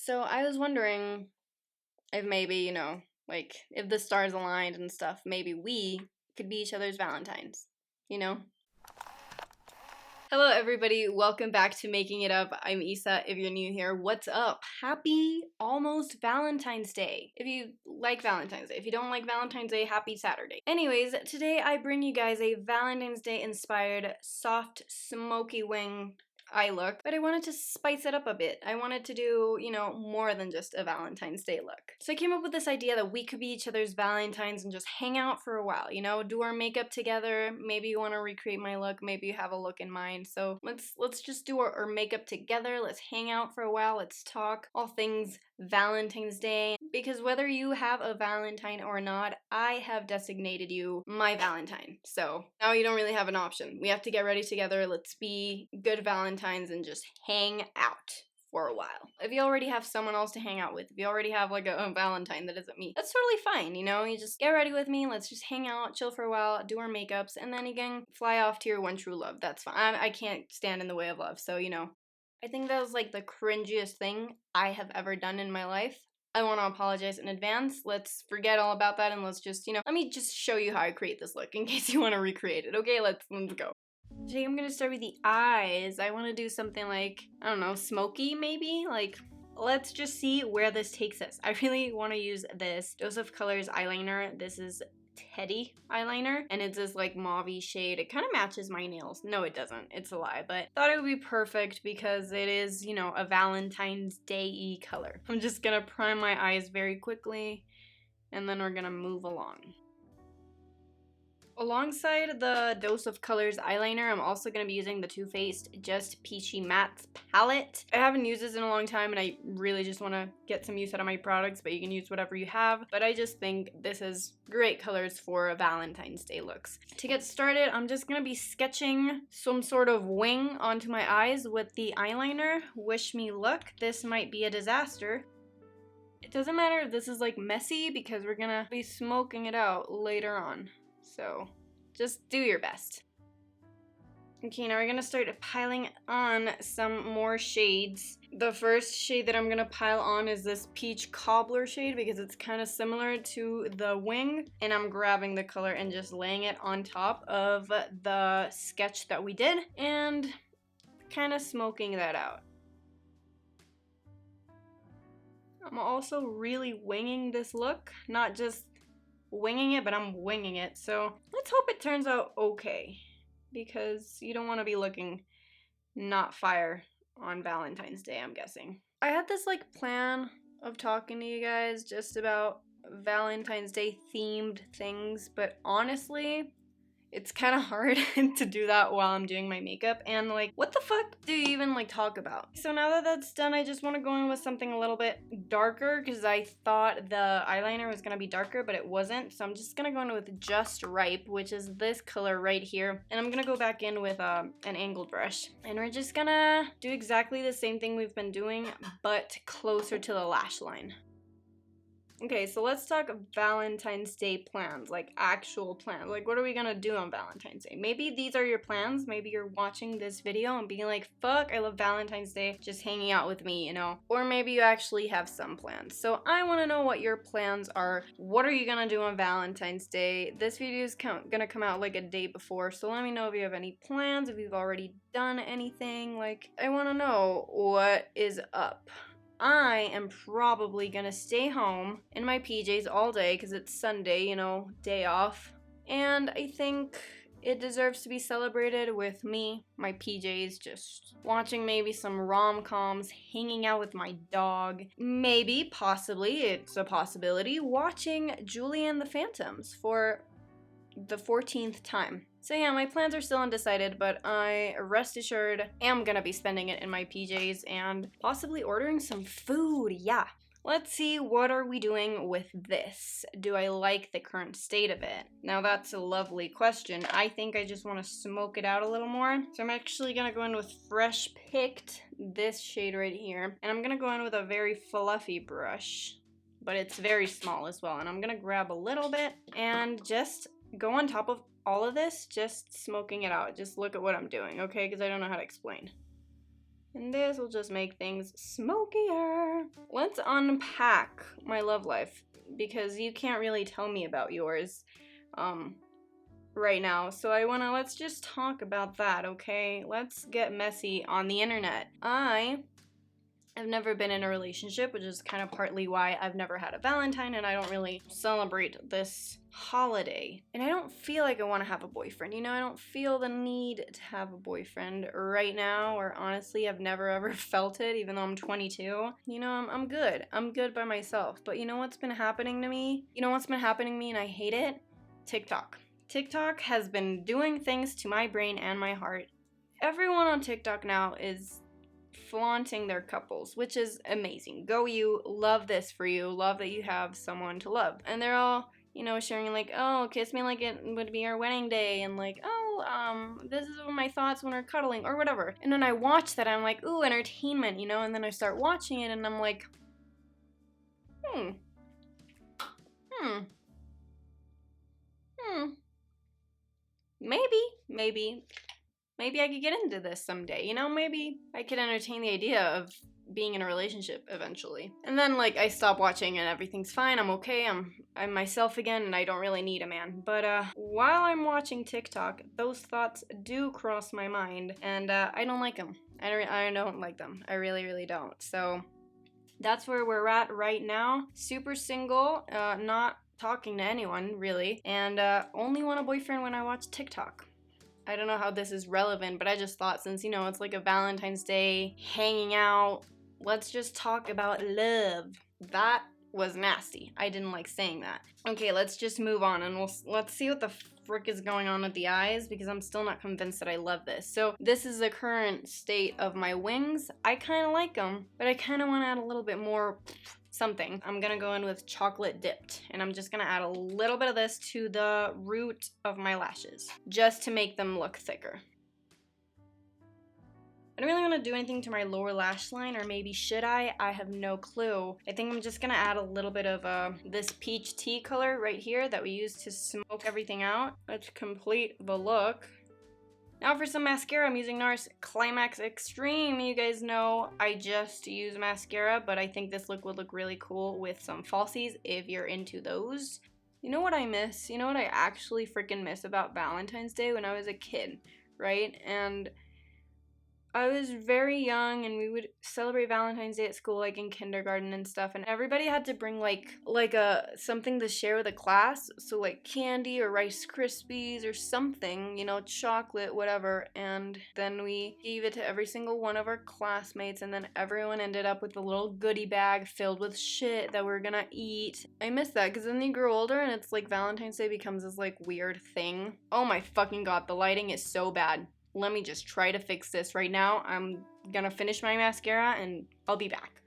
So I was wondering if maybe, like if the stars aligned and stuff, maybe we could be each other's Valentines, you know? Hello everybody, welcome back to Making It Up. I'm Isa. If you're new here, what's up? Happy almost Valentine's Day. If you like Valentine's Day. If you don't like Valentine's Day, happy Saturday. Anyways, today I bring you guys a Valentine's Day inspired soft smoky wing eye look, but I wanted to spice it up a bit. I wanted to do, more than just a Valentine's Day look. So I came up with this idea that we could be each other's Valentines and just hang out for a while, do our makeup together. Maybe you want to recreate my look, maybe you have a look in mind. So let's just do our makeup together. Let's hang out for a while. Let's talk all things Valentine's Day, because whether you have a Valentine or not, I have designated you my Valentine. So now you don't really have an option. We have to get ready together. Let's be good Valentines and just hang out for a while. If you already have someone else to hang out with, if you already have like a Valentine that isn't me, that's totally fine, you just get ready with me, let's just hang out, chill for a while, do our makeups, and then you can fly off to your one true love. That's fine. I can't stand in the way of love, so I think that was like the cringiest thing I have ever done in my life. I want to apologize in advance. Let's forget all about that and let's just, let me just show you how I create this look in case you want to recreate it. Okay, let's go. Today I'm going to start with the eyes. I want to do something like, I don't know, smoky maybe? Like, let's just see where this takes us. I really want to use this Dose of Colors eyeliner. This is Chatty eyeliner, and it's this like mauve shade. It kind of matches my nails. No, it doesn't. It's a lie, but thought it would be perfect because it is, a Valentine's Day-y color. I'm just gonna prime my eyes very quickly, and then we're gonna move along. Alongside the Dose of Colors eyeliner, I'm also going to be using the Too Faced Just Peachy Mattes palette. I haven't used this in a long time and I really just want to get some use out of my products, but you can use whatever you have. But I just think this is great colors for Valentine's Day looks. To get started, I'm just going to be sketching some sort of wing onto my eyes with the eyeliner. Wish me luck. This might be a disaster. It doesn't matter if this is like messy because we're going to be smoking it out later on. So just do your best. Okay, now we're gonna start piling on some more shades. The first shade that I'm gonna pile on is this peach cobbler shade because it's kind of similar to the wing, and I'm grabbing the color and just laying it on top of the sketch that we did and kind of smoking that out. I'm also really winging this look, not just winging it, but I'm winging it. So let's hope it turns out okay, because you don't want to be looking not fire on Valentine's Day, I'm guessing. I had this like plan of talking to you guys just about Valentine's Day themed things, but honestly, it's kind of hard to do that while I'm doing my makeup, and like, what the fuck do you even like talk about? So now that that's done, I just want to go in with something a little bit darker because I thought the eyeliner was going to be darker, but it wasn't. So I'm just going to go in with Just Ripe, which is this color right here. And I'm going to go back in with an angled brush. And we're just going to do exactly the same thing we've been doing, but closer to the lash line. Okay, so let's talk Valentine's Day plans, like actual plans. Like, what are we gonna do on Valentine's Day? Maybe these are your plans. Maybe you're watching this video and being like, fuck, I love Valentine's Day, just hanging out with me, Or maybe you actually have some plans. So I wanna know what your plans are. What are you gonna do on Valentine's Day? This video is gonna come out like a day before, so let me know if you have any plans, if you've already done anything. Like, I wanna know what is up. I am probably gonna stay home in my PJs all day because it's Sunday, day off. And I think it deserves to be celebrated with me, my PJs, just watching maybe some rom-coms, hanging out with my dog. Maybe, possibly, it's a possibility, watching Julie and the Phantoms for the 14th time. So yeah, my plans are still undecided, but I, rest assured, am gonna be spending it in my PJs and possibly ordering some food, yeah. Let's see, what are we doing with this? Do I like the current state of it? Now that's a lovely question. I think I just want to smoke it out a little more. So I'm actually gonna go in with Fresh Picked, this shade right here. And I'm gonna go in with a very fluffy brush, but it's very small as well. And I'm gonna grab a little bit and just go on top of all of this, just smoking it out. Just look at what I'm doing, okay? Because I don't know how to explain. And this will just make things smokier. Let's unpack my love life, because you can't really tell me about yours right now. So let's just talk about that, okay? Let's get messy on the internet. I've never been in a relationship, which is kind of partly why I've never had a Valentine, and I don't really celebrate this holiday. And I don't feel like I want to have a boyfriend, I don't feel the need to have a boyfriend right now, or honestly, I've never ever felt it, even though I'm 22. I'm good. I'm good by myself. But you know what's been happening to me? And I hate it? TikTok. TikTok has been doing things to my brain and my heart. Everyone on TikTok now is flaunting their couples, which is amazing. Go you, love this for you, love that you have someone to love. And they're all, sharing like, oh, kiss me like it would be our wedding day, and like, oh, this is my thoughts when we're cuddling, or whatever. And when I watch that, I'm like, ooh, entertainment, and then I start watching it, and I'm like, maybe I could get into this someday, maybe I could entertain the idea of being in a relationship eventually. And then, like, I stop watching and everything's fine, I'm okay, I'm myself again, and I don't really need a man. But while I'm watching TikTok, those thoughts do cross my mind, and I don't like them. I don't like them. I really, really don't. So that's where we're at right now. Super single, not talking to anyone, really, and only want a boyfriend when I watch TikTok. I don't know how this is relevant, but I just thought, since, it's like a Valentine's Day, hanging out, let's just talk about love. That was nasty. I didn't like saying that. Okay, let's just move on, and let's see what the frick is going on with the eyes, because I'm still not convinced that I love this. So this is the current state of my wings. I kind of like them, but I kind of want to add a little bit more something. I'm gonna go in with chocolate dipped, and I'm just gonna add a little bit of this to the root of my lashes, just to make them look thicker. I don't really want to do anything to my lower lash line, or maybe should I? I have no clue. I think I'm just gonna add a little bit of this peach tea color right here that we use to smoke everything out. Let's complete the look. Now for some mascara, I'm using Nars Climax Extreme. You guys know I just use mascara, but I think this look would look really cool with some falsies if you're into those. You know what I miss? You know what I actually freaking miss about Valentine's Day? When I was a kid, right? And I was very young, and we would celebrate Valentine's Day at school, like in kindergarten and stuff, and everybody had to bring like something to share with the class, so like candy or Rice Krispies or something, chocolate, whatever, and then we gave it to every single one of our classmates, and then everyone ended up with a little goodie bag filled with shit that we're gonna eat. I miss that, because then you grow older, and it's like Valentine's Day becomes this like weird thing. Oh my fucking god, the lighting is so bad. Let me just try to fix this right now. I'm gonna finish my mascara and I'll be back.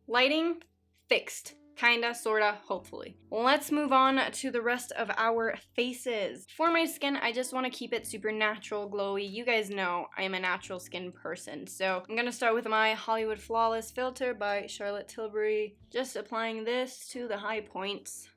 Lighting fixed. Kinda, sorta, hopefully. Let's move on to the rest of our faces. For my skin, I just want to keep it super natural, glowy. You guys know I am a natural skin person. So I'm gonna start with my Hollywood Flawless filter by Charlotte Tilbury. Just applying this to the high points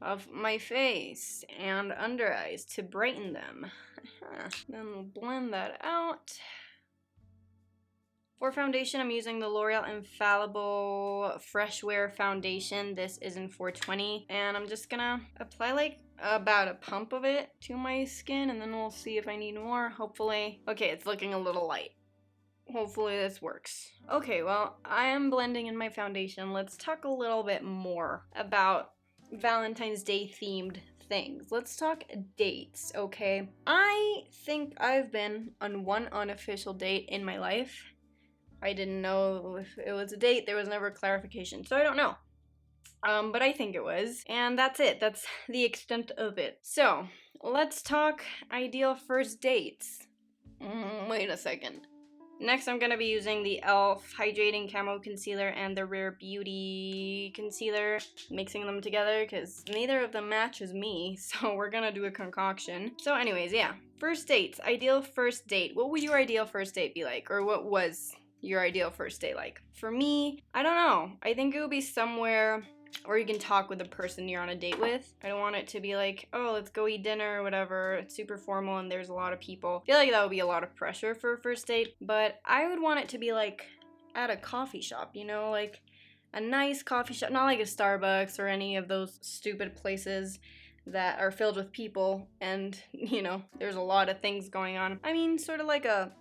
of my face and under eyes to brighten them. Then we'll blend that out. For foundation, I'm using the L'Oreal Infallible Fresh Wear Foundation. This is in 420, and I'm just gonna apply like about a pump of it to my skin, and then we'll see if I need more, hopefully. Okay, it's looking a little light. Hopefully this works. Okay, well, I am blending in my foundation. Let's talk a little bit more about Valentine's Day themed things. Let's talk dates, okay? I think I've been on one unofficial date in my life. I didn't know if it was a date. There was never clarification, so I don't know. But I think it was. And that's it. That's the extent of it. So, let's talk ideal first dates. Wait a second. Next, I'm going to be using the e.l.f. Hydrating Camo Concealer and the Rare Beauty Concealer, mixing them together because neither of them matches me, so we're going to do a concoction. So anyways, yeah, first dates, ideal first date. What would your ideal first date be like, or what was your ideal first date like? For me, I don't know. I think it would be somewhere Or you can talk with the person you're on a date with. I don't want it to be like, oh, let's go eat dinner or whatever. It's super formal and there's a lot of people. I feel like that would be a lot of pressure for a first date. But I would want it to be like at a coffee shop, you know, like a nice coffee shop, not like a Starbucks or any of those stupid places that are filled with people and, you know, there's a lot of things going on. I mean, sort of like a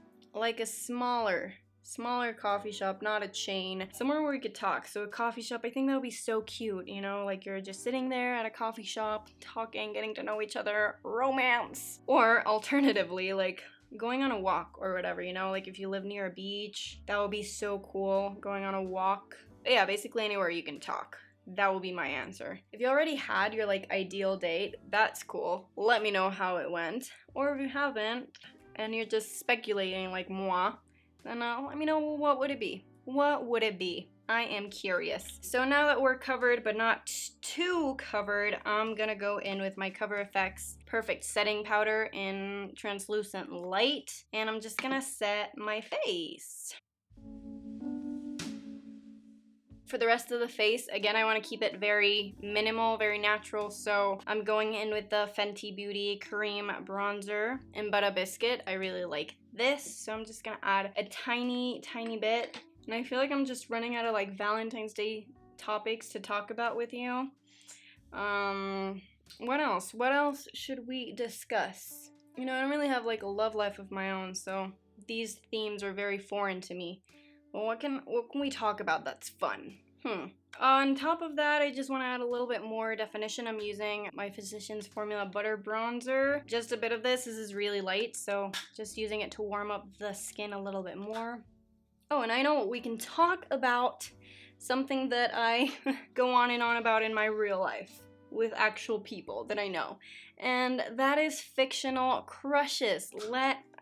smaller coffee shop, not a chain, somewhere where we could talk. So a coffee shop, I think that would be so cute, you know, like you're just sitting there at a coffee shop, talking, getting to know each other, romance. Or alternatively, like going on a walk or whatever, you know, like if you live near a beach, that would be so cool, going on a walk. But yeah, basically anywhere you can talk. That will be my answer. If you already had your like ideal date, that's cool. Let me know how it went. Or if you haven't, and you're just speculating like moi, then let me know, what would it be? What would it be? I am curious. So now that we're covered, but not too covered, I'm gonna go in with my Cover FX Perfect Setting Powder in Translucent Light, and I'm just gonna set my face. For the rest of the face, again, I want to keep it very minimal, very natural, so I'm going in with the Fenty Beauty Cream Bronzer in Butter Biscuit. I really like this, so I'm just gonna add a tiny bit, and I feel like I'm just running out of like Valentine's Day topics to talk about with you. What else should we discuss? You know, I don't really have like a love life of my own, so these themes are very foreign to me. Well, what can we talk about that's fun? On top of that, I just want to add a little bit more definition. I'm using my Physicians Formula Butter Bronzer. Just a bit of this. This is really light, so just using it to warm up the skin a little bit more. Oh, and I know we can talk about something that I go on and on about in my real life with actual people that I know, and that is fictional crushes.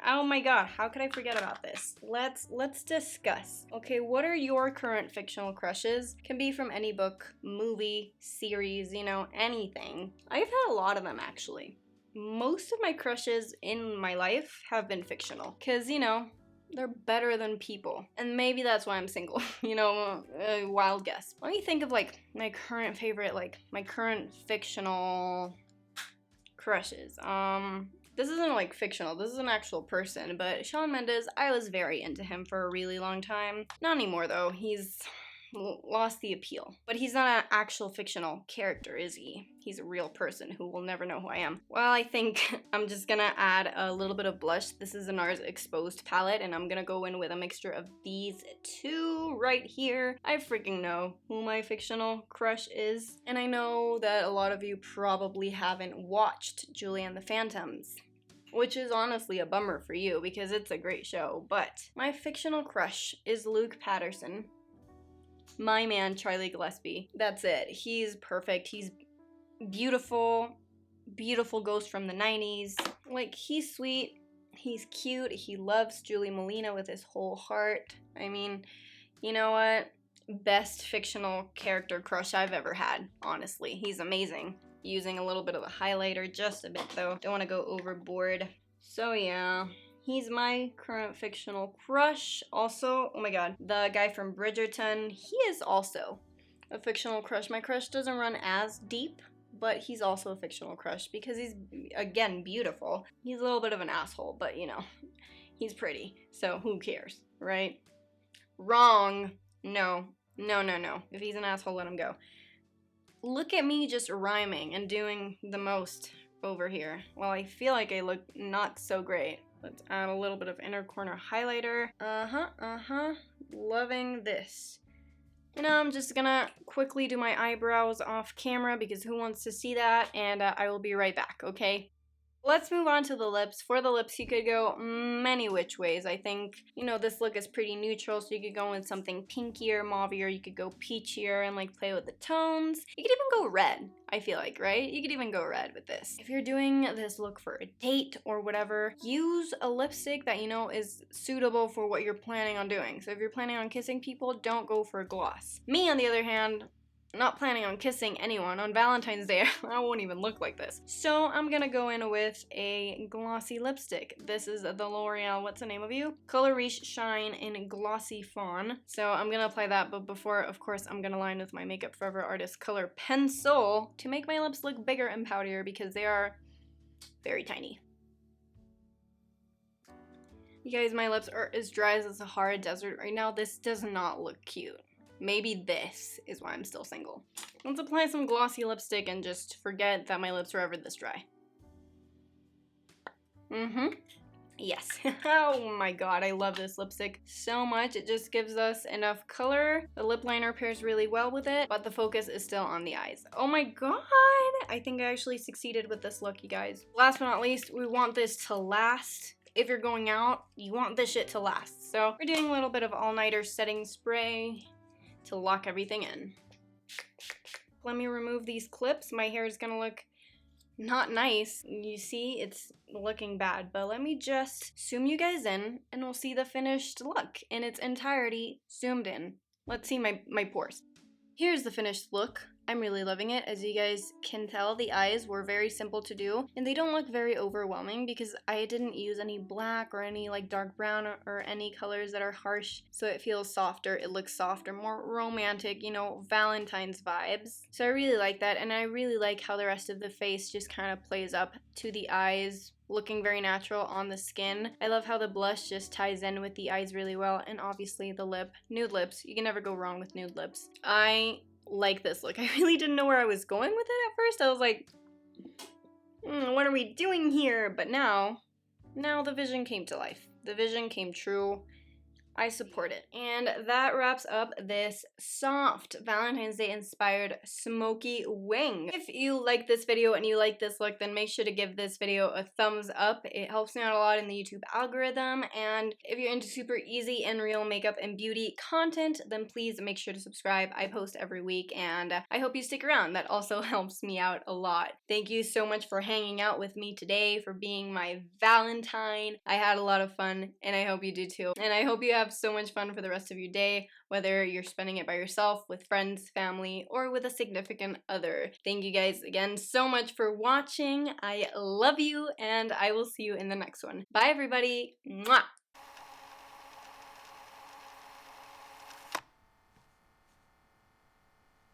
Oh my god, how could I forget about this? Let's discuss. Okay, what are your current fictional crushes? Can be from any book, movie, series, you know, anything. I've had a lot of them actually. Most of my crushes in my life have been fictional, cause you know, they're better than people. And maybe that's why I'm single, you know, wild guess. Let me think of like my current favorite, like my current fictional crushes. This isn't like fictional, this is an actual person, but Shawn Mendes, I was very into him for a really long time. Not anymore though, he's lost the appeal. But he's not an actual fictional character, is he? He's a real person who will never know who I am. Well, I think I'm just gonna add a little bit of blush. This is a Nars Exposed palette, and I'm gonna go in with a mixture of these two right here. I freaking know who my fictional crush is. And I know that a lot of you probably haven't watched Julie and the Phantoms, which is honestly a bummer for you because it's a great show. But my fictional crush is Luke Patterson. My man, Charlie Gillespie. That's it. He's perfect. He's beautiful. Beautiful ghost from the 90s. Like, he's sweet. He's cute. He loves Julie Molina with his whole heart. I mean, you know what? Best fictional character crush I've ever had, honestly. He's amazing. Using a little bit of a highlighter, just a bit though. Don't want to go overboard. So yeah. He's my current fictional crush. Also, oh my god, the guy from Bridgerton, he is also a fictional crush. My crush doesn't run as deep, but he's also a fictional crush because he's, again, beautiful. He's a little bit of an asshole, but you know, he's pretty, so who cares, right? Wrong. No. If he's an asshole, let him go. Look at me just rhyming and doing the most over here. Well, I feel like I look not so great. Let's add a little bit of inner corner highlighter. Loving this. And now I'm just gonna quickly do my eyebrows off camera because who wants to see that? And I will be right back, okay? Let's move on to the lips. For the lips, you could go many which ways. I think, you know, this look is pretty neutral, so you could go with something pinkier, mauvier. You could go peachier and like play with the tones. You could even go red, I feel like, right? You could even go red with this. If you're doing this look for a date or whatever, use a lipstick that you know is suitable for what you're planning on doing. So if you're planning on kissing people, don't go for a gloss. Me, on the other hand, not planning on kissing anyone on Valentine's Day. I won't even look like this. So I'm gonna go in with a glossy lipstick. This is the L'Oreal, what's the name of you? Color Riche Shine in Glossy Fawn. So I'm gonna apply that, but before, of course, I'm gonna line with my Makeup Forever Artist Color Pencil to make my lips look bigger and powderier because they are very tiny. You guys, my lips are as dry as the Sahara Desert right now. This does not look cute. Maybe this is why I'm still single. Let's apply some glossy lipstick and just forget that my lips are ever this dry. Yes. Oh my god, I love this lipstick so much. It just gives us enough color. The lip liner pairs really well with it, but the focus is still on the eyes. Oh my god! I think I actually succeeded with this look, you guys. Last but not least, we want this to last. If you're going out, you want this shit to last. So we're doing a little bit of all-nighter setting spray to lock everything in. Let me remove these clips. My hair is gonna look not nice. You see, it's looking bad, but let me just zoom you guys in and we'll see the finished look in its entirety zoomed in. Let's see my pores. Here's the finished look. I'm really loving it. As you guys can tell, the eyes were very simple to do and they don't look very overwhelming because I didn't use any black or any like dark brown or any colors that are harsh, so it feels softer. It looks softer, more romantic, you know, Valentine's vibes. So I really like that, and I really like how the rest of the face just kind of plays up to the eyes, looking very natural on the skin. I love how the blush just ties in with the eyes really well, and obviously the lip. Nude lips, you can never go wrong with nude lips. I like this look. I really didn't know where I was going with it at first. I was like, what are we doing here? But now the vision came to life. The vision came true. I support it. And that wraps up this soft Valentine's Day inspired smoky wing. If you like this video and you like this look, then make sure to give this video a thumbs up. It helps me out a lot in the YouTube algorithm. And if you're into super easy and real makeup and beauty content, then please make sure to subscribe. I post every week and I hope you stick around. That also helps me out a lot. Thank you so much for hanging out with me today, for being my Valentine. I had a lot of fun and I hope you do too. And I hope you have so much fun for the rest of your day, whether you're spending it by yourself, with friends, family, or with a significant other. Thank you guys again so much for watching. I love you, and I will see you in the next one. Bye, everybody. Mwah!